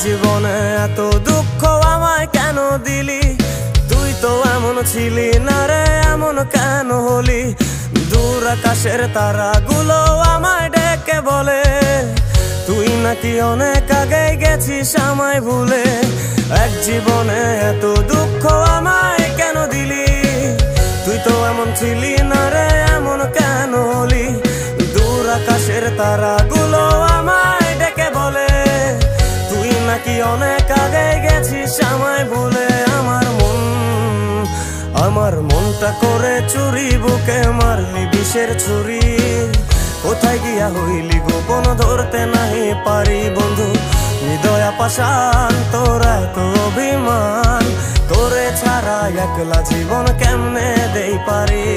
জীবনে এত দুঃখ আমায় কেন দিলি? তুই তো এমন ছিলি না রে, এমন কেন হলি? দূর আকাশের তারাগুলো আমায় ডেকে বলে তুই নাকি অনেক আগে গেছিস আমায় ভুলে। এক জীবনে এত দুঃখ আমায় কেন দিলি? তুই তো এমন ছিলি না রে, এমন কেন হলি? দূর আকাশের তারাগুলো আমায় ডেকে বলে তুই নাকি অনেক আগে গেছিস আমায় ভুলে। আমার মনটা করে চুরি, বুকে মারলি বিষের ছুরি। কোথায় গিয়া হইলি গোপন ধরতে নাহি পারি বন্ধু। হৃদয়া পাষাণ তোর এত অভিমান, তোরে ছাড়া একলা জীবন কেমনে দেই পারি।